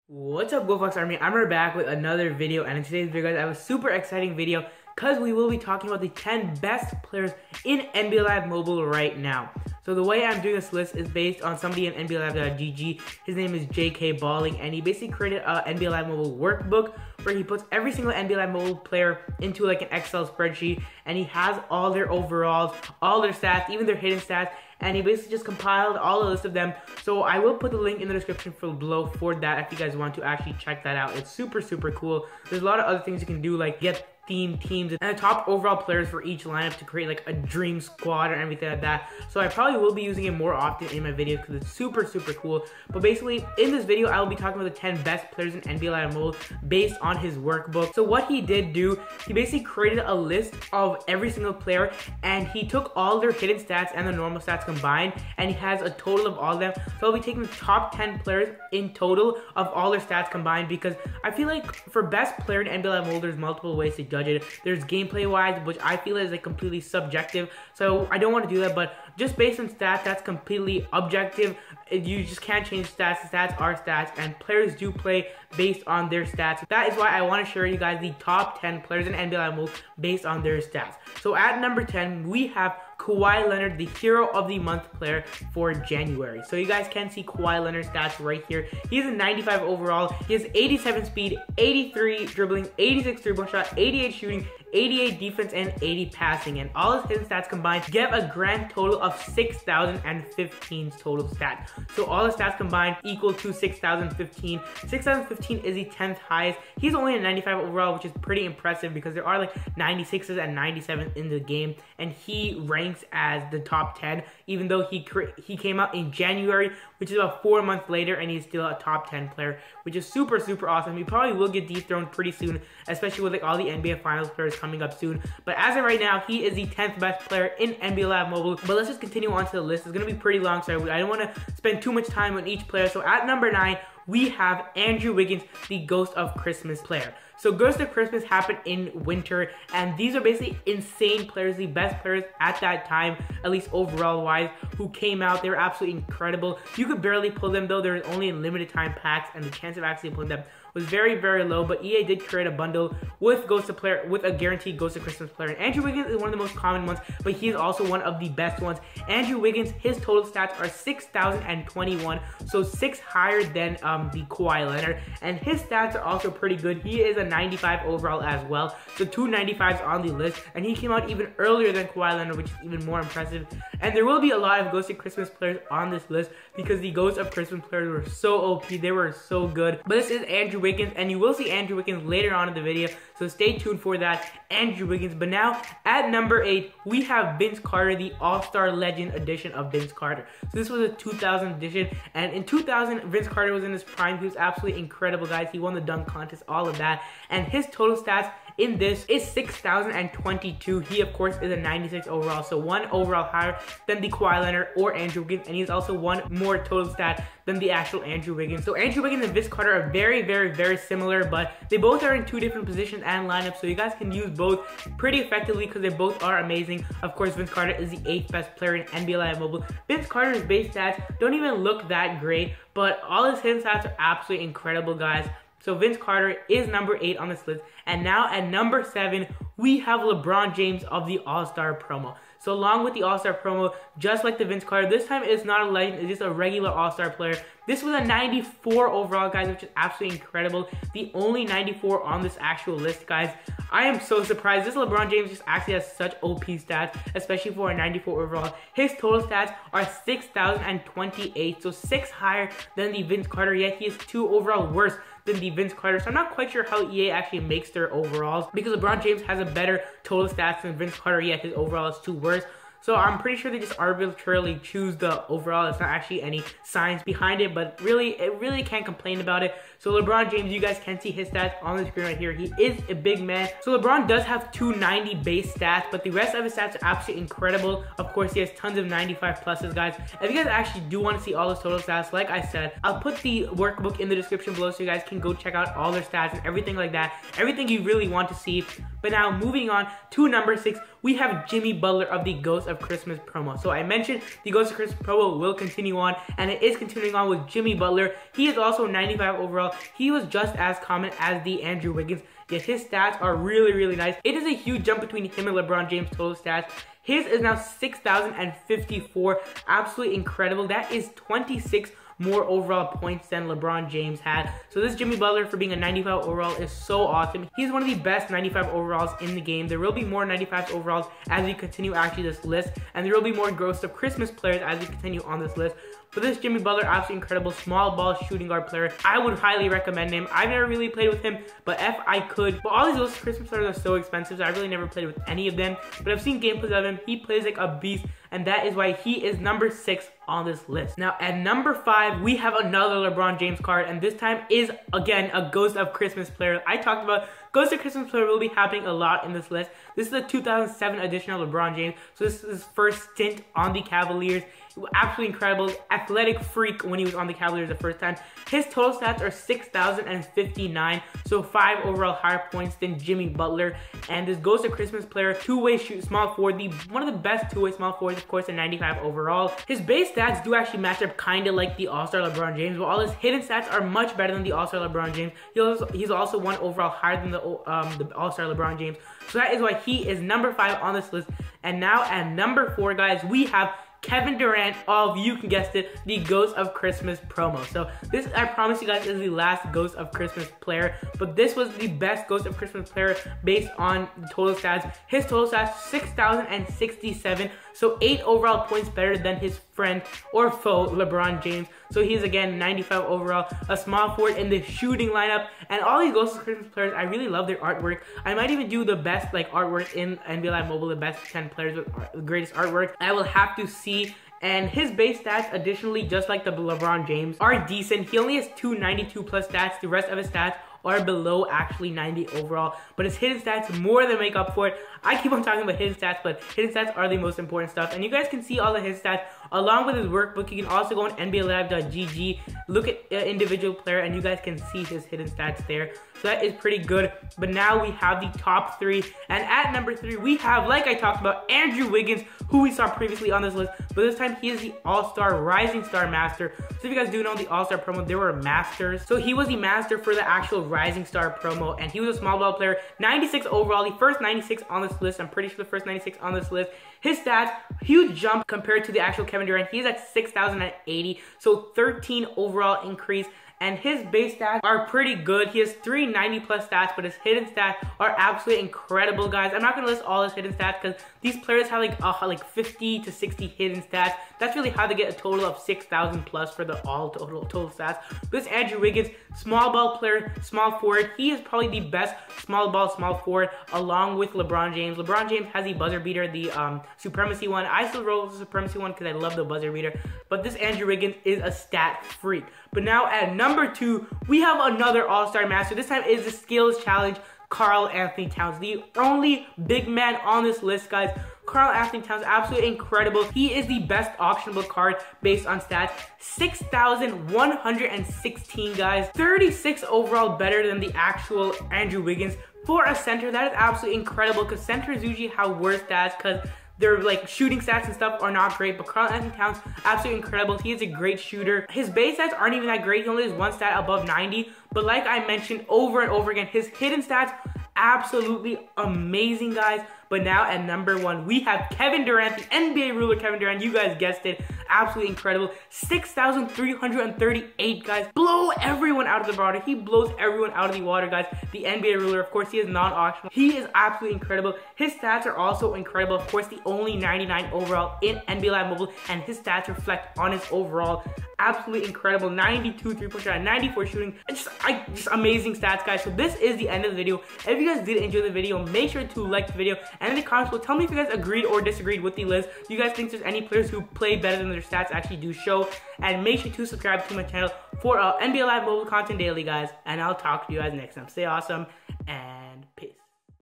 What's up, Goldfox Army? I'm right back with another video, and in today's video, guys, I have a super exciting video because we will be talking about the 10 best players in NBA Live Mobile right now. So the way I'm doing this list is based on somebody in NBALive.gg. His name is JK Balling, and he basically created an NBA Live Mobile workbook where he puts every single NBA Live Mobile player into like an Excel spreadsheet, and he has all their overalls, all their stats, even their hidden stats, and he basically just compiled all the list of them. So I will put the link in the description below for that if you guys want to actually check that out. It's super cool. There's a lot of other things you can do, like get theme teams and the top overall players for each lineup to create like a dream squad or everything like that. So I probably will be using it more often in my videos because it's super cool. But basically in this video I will be talking about the 10 best players in NBA Live Mobile based on his workbook. So what he did do, he basically created a list of every single player, and he took all their hidden stats and the normal stats combined, and he has a total of all of them. So I'll be taking the top 10 players in total of all their stats combined, because I feel like for best player in NBA Live Mobile there's multiple ways to judge it. There's gameplay wise, which I feel is like completely subjective, so I don't want to do that. But just based on stats, that's completely objective. You just can't change stats. Stats are stats, and players do play based on their stats. That is why I want to share you guys the top 10 players in NBA Live Mobile based on their stats. So at number 10 we have Kawhi Leonard, the Hero of the Month player for January. So you guys can see Kawhi Leonard's stats right here. He's a 95 overall. He has 87 speed, 83 dribbling, 86 3-point shot, 88 shooting, 88 defense, and 80 passing, and all his hidden stats combined give a grand total of 6,015 total stats. So all his stats combined equal to 6,015. 6,015 is the 10th highest. He's only a 95 overall, which is pretty impressive because there are like 96s and 97s in the game, and he ranks as the top 10, even though he came out in January, which is about 4 months later, and he's still a top 10 player, which is super awesome. He probably will get dethroned pretty soon, especially with like all the NBA Finals players coming up soon. But as of right now, he is the 10th best player in NBA Live Mobile. But let's just continue on to the list. It's going to be pretty long, so I don't want to spend too much time on each player. So at number 9, we have Andrew Wiggins, the Ghost of Christmas player. So Ghost of Christmas happened in winter, and these are basically insane players, the best players at that time, at least overall wise, who came out. They were absolutely incredible. You could barely pull them though. There was only limited time packs, and the chance of actually pulling them was very low. But EA did create a bundle with a guaranteed Ghost of Christmas player. And Andrew Wiggins is one of the most common ones, but he is also one of the best ones. Andrew Wiggins, his total stats are 6,021, so 6 higher than the Kawhi Leonard, and his stats are also pretty good. He is a 95 overall as well, so 2 95s on the list, and he came out even earlier than Kawhi Leonard, which is even more impressive. And there will be a lot of Ghost of Christmas players on this list because the Ghost of Christmas players were so OP, they were so good. But this is Andrew Wiggins, and you will see Andrew Wiggins later on in the video, so stay tuned for that. Andrew Wiggins. But now at number 8 we have Vince Carter, the All-Star Legend edition of Vince Carter. So this was a 2000 edition, and in 2000 Vince Carter was in his prime. He was absolutely incredible, guys. He won the dunk contest, all of that, and his total stats in this is 6,022. He of course is a 96 overall, so 1 overall higher than the Kawhi Leonard or Andrew Wiggins, and he's also 1 more total stat than the actual Andrew Wiggins. So Andrew Wiggins and Vince Carter are very similar, but they both are in 2 different positions and lineups, so you guys can use both pretty effectively because they both are amazing. Of course, Vince Carter is the 8th best player in NBA Live Mobile. Vince Carter's base stats don't even look that great, but all his hidden stats are absolutely incredible, guys. So Vince Carter is number 8 on this list. And now at number 7, we have LeBron James of the All-Star promo. So along with the All-Star promo, just like the Vince Carter, this time it's not a legend, it's just a regular All-Star player. This was a 94 overall, guys, which is absolutely incredible. The only 94 on this actual list, guys. I am so surprised. This LeBron James just actually has such OP stats, especially for a 94 overall. His total stats are 6,028, so 6 higher than the Vince Carter, yet he is 2 overall worse than the Vince Carter. So I'm not quite sure how EA actually makes their overalls, because LeBron James has a better total stats than Vince Carter, yet his overall is 2 worse. So I'm pretty sure they just arbitrarily choose the overall. It's not actually any science behind it, but really can't complain about it. So LeBron James, you guys can see his stats on the screen right here. He is a big man. So LeBron does have 290 base stats, but the rest of his stats are absolutely incredible. Of course, he has tons of 95 pluses, guys. If you guys actually do want to see all his total stats, like I said, I'll put the workbook in the description below so you guys can go check out all their stats and everything like that. Everything you really want to see. But now moving on to number 6, we have Jimmy Butler of the Ghost of Christmas promo. So I mentioned the Ghost of Christmas promo will continue on, and it is continuing on with Jimmy Butler. He is also 95 overall. He was just as common as the Andrew Wiggins, yet his stats are really, really nice. It is a huge jump between him and LeBron James' total stats. His is now 6,054. Absolutely incredible. That is 26 more overall points than LeBron James had. So this Jimmy Butler, for being a 95 overall, is so awesome. He's one of the best 95 overalls in the game. There will be more 95 overalls as we continue actually this list, and there will be more Ghost of Christmas players as we continue on this list. But this Jimmy Butler, absolutely incredible small ball shooting guard player. I would highly recommend him. I've never really played with him, but if I could, but all these Ghost of Christmas players are so expensive, so I really never played with any of them. But I've seen gameplays of him. He plays like a beast, and that is why he is number 6 on this list. Now at number 5, we have another LeBron James card, and this time is again a Ghost of Christmas player. I talked about Ghost of Christmas player will be happening a lot in this list. This is the 2007 edition of LeBron James, so this is his first stint on the Cavaliers. Absolutely incredible, athletic freak when he was on the Cavaliers the first time. His total stats are 6,059, so 5 overall higher points than Jimmy Butler. And this Ghost of Christmas player, two-way shoot, small forward, one of the best two-way small forwards, of course, at 95 overall. His base stats do actually match up kind of like the All-Star LeBron James, but all his hidden stats are much better than the All-Star LeBron James. He's also 1 overall higher than the All-Star LeBron James. So that is why he is number 5 on this list. And now at number 4, guys, we have Kevin Durant of, you can guess it, the Ghost of Christmas promo. So this, I promise you guys, is the last Ghost of Christmas player, but this was the best Ghost of Christmas player based on the total stats. His total stats, 6,067, so 8 overall points better than his friend or foe, LeBron James. So he's again 95 overall, a small forward in the shooting lineup. And all these Ghost of Christmas players, I really love their artwork. I might even do the best like artwork in NBA Live Mobile, the best 10 players with the greatest artwork. I will have to see. And his base stats, additionally, just like the LeBron James, are decent. He only has 292 plus stats. The rest of his stats are below actually 90 overall, but his hidden stats more than make up for it. I keep on talking about hidden stats, but hidden stats are the most important stuff, and you guys can see all of his stats along with his workbook. You can also go on NBALive.gg, look at individual player, and you guys can see his hidden stats there. So that is pretty good. But now we have the top 3, and at number 3 we have, like I talked about, Andrew Wiggins, who we saw previously on this list, but this time he is the All-Star Rising Star Master. So if you guys do know the All-Star promo, there were masters. So he was the master for the actual Rising Star promo, and he was a small ball player, 96 overall, the first 96 on this list. I'm pretty sure the first 96 on this list. His stats, huge jump compared to the actual Kevin Durant. He's at 6,080, so 13 overall increase. And his base stats are pretty good. He has 390 plus stats, but his hidden stats are absolutely incredible, guys. I'm not gonna list all his hidden stats because these players have like 50 to 60 hidden stats. That's really how they get a total of 6,000 plus for the all total stats. This Andrew Wiggins, small ball player, small forward. He is probably the best small ball, small forward, along with LeBron James. LeBron James has the buzzer beater, the supremacy one. I still roll the supremacy one because I love the buzzer beater. But this Andrew Wiggins is a stat freak. But now at number 2, we have another All-Star Master. This time is the Skills Challenge, Karl Anthony Towns, the only big man on this list, guys. Karl Anthony Towns, absolutely incredible. He is the best optionable card based on stats. 6,116, guys. 36 overall, better than the actual Andrew Wiggins. For a center, that is absolutely incredible because centers usually have worse stats because their like shooting stats and stuff are not great, but Karl Anthony Towns, absolutely incredible. He is a great shooter. His base stats aren't even that great. He only has 1 stat above 90, but like I mentioned over and over again, his hidden stats, absolutely amazing, guys. But now at number 1, we have Kevin Durant, the NBA ruler Kevin Durant. You guys guessed it, absolutely incredible. 6,338, guys. Blow everyone out of the water. He blows everyone out of the water, guys. The NBA ruler, of course, he is non-auctionable. He is absolutely incredible. His stats are also incredible. Of course, the only 99 overall in NBA Live Mobile, and his stats reflect on his overall. Absolutely incredible. 92 3-point shot, 94 shooting. Just amazing stats, guys. So this is the end of the video. If you guys did enjoy the video, make sure to like the video, and in the comments below, tell me if you guys agreed or disagreed with the list. Do you guys think there's any players who play better than their stats actually do show? And make sure to subscribe to my channel for NBA Live Mobile content daily, guys. And I'll talk to you guys next time. Stay awesome, and peace.